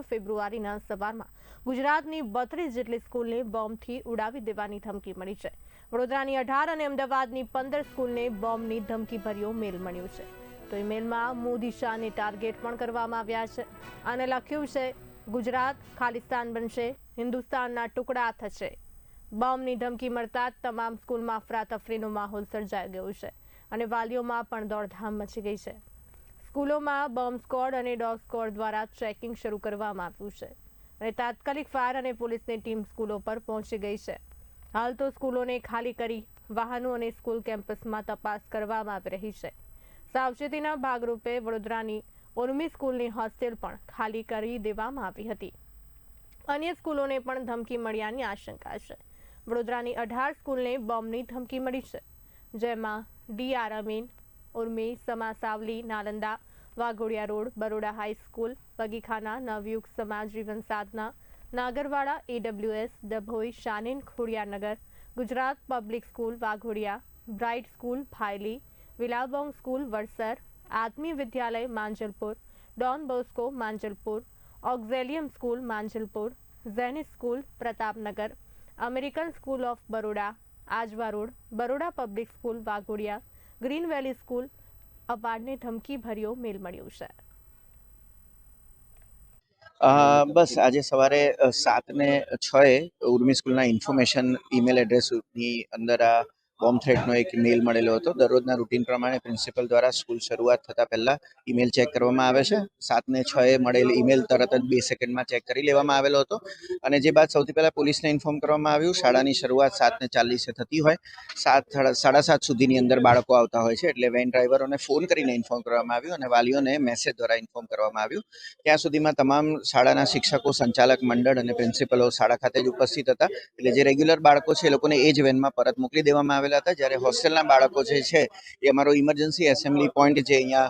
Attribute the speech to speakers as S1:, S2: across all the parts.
S1: ફેબ્રુઆરીના સવારમાં ગુજરાતની 32 જેટલી સ્કૂલને બોમ્બથી ઉડાવી દેવાની ધમકી મળી છે। વડોદરાની 18 અને અમદાવાદની 15 સ્કૂલને બોમ્બની ધમકીભર્યો મેલ મળ્યો છે। તો એ મેલમાં મોદી શાહને ટાર્ગેટ પણ કરવામાં આવ્યા છે અને લખ્યું છે, ગુજરાત ખાલિસ્તાન બનશે, હિન્દુસ્તાનના ટુકડા થશે। બોમ્બની ધમકી મળતા તમામ સ્કૂલમાં અફરાતફરીનો માહોલ સર્જાઈ ગયો છે અને વાલીઓમાં પણ દોડધામ મચી ગઈ છે। સ્કૂલોમાં બોમ્બ સ્ક્વોડ અને ડોગ સ્ક્વોડ દ્વારા ચેકિંગ શરૂ કરવામાં આવ્યું છે અને તાત્કાલિક ફાયર અને પોલીસની ટીમ સ્કૂલો પર પહોંચી ગઈ છે। હાલ તો સ્કૂલોને ખાલી કરી વાહનો અને સ્કૂલ કેમ્પસમાં તપાસ કરવામાં આવી રહી છે। સાવચેતીના ભાગરૂપે વડોદરાની ઉર્મી સ્કૂલની હોસ્ટેલ પણ ખાલી કરી દેવામાં આવી હતી। અન્ય સ્કૂલોને પણ ધમકી મળ્યાની આશંકા છે। વડોદરાની 18 સ્કૂલને બોમ્બની ધમકી મળી છે, જેમાં D R. Amin, Urmi, Samasavali, Nalanda, Waghodia road, Baroda high school, Bagikhana, Navyug Samaj Jeevan Sadhana, Nagarwada, AWS, Dabhoi, શાનીન Khodiyarnagar, Gujarat Public School Waghodia, Bright School Bhayli, Billabong School Vadsar, Atmiya Vidyalaya Manjalpur, Don Bosco Manjalpur, Auxilium School Manjalpur, Zenith School Pratapnagar, American School of Baroda Ajwa road, Baroda Public School Waghodia, Green Valley School અપાડને ધમકી ભર્યો મેલ મળ્યો છે।
S2: બસ આજે સવારે 7:06 ઉર્મી સ્કૂલના ઇન્ફોર્મેશન ઈમેલ એડ્રેસની અંદર આ બોમ્બ થ્રેટનો એક મેલ મળેલો હતો। દરરોજના રૂટીન પ્રમાણે પ્રિન્સિપલ દ્વારા સ્કૂલ શરૂઆત થતાં પહેલાં ઈમેલ ચેક કરવામાં આવે છે। 7:06 મળેલ ઈમેલ તરત જ 2 સેકન્ડમાં ચેક કરી લેવામાં આવેલો હતો અને જે બાદ સૌથી પહેલાં પોલીસને ઇન્ફોર્મ કરવામાં આવ્યું। શાળાની શરૂઆત 7:40 થતી હોય, 7:30 સુધીની અંદર બાળકો આવતા હોય છે, એટલે વેન ડ્રાઈવરોને ફોન કરીને ઇન્ફોર્મ કરવામાં આવ્યું અને વાલીઓને મેસેજ દ્વારા ઇન્ફોર્મ કરવામાં આવ્યું। ત્યાં સુધીમાં તમામ શાળાના શિક્ષકો, સંચાલક મંડળ અને પ્રિન્સિપલો શાળા ખાતે જ ઉપસ્થિત હતા, એટલે જે રેગ્યુલર બાળકો છે એ લોકોને એ જ વેનમાં પરત મોકલી દેવામાં આવેલા હતા। જ્યારે હોસ્ટેલના બાળકો જે છે એ અમારો ઇમરજન્સી એસેમ્બલી પોઈન્ટ જે અહીંયા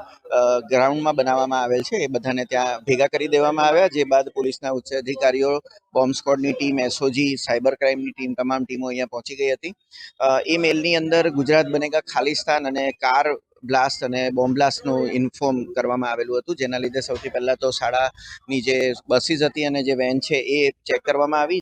S2: ગ્રાઉન્ડમાં બનાવવામાં આવેલ છે એ બધાને ત્યાં ભેગા કરી દેવામાં આવ્યા। જે બાદ પોલીસના ઉચ્ચ અધિકારીઓ, બોમ્બ સ્ક્વોડની ટીમ, એસઓજી, સાયબર ક્રાઇમની ટીમ, તમામ ટીમો અહીંયા પહોંચી ગઈ હતી। એ મેલની અંદર ગુજરાત બનેગા ખાલિસ્તાન અને કાર બ્લાસ્ટ અને બોમ્બ બ્લાસ્ટનું ઇન્ફોર્મ કરવામાં આવેલું હતું, જેના લીધે સૌથી પહેલાં તો શાળાની જે બસીસ હતી અને જે વેન છે એ ચેક કરવામાં આવી।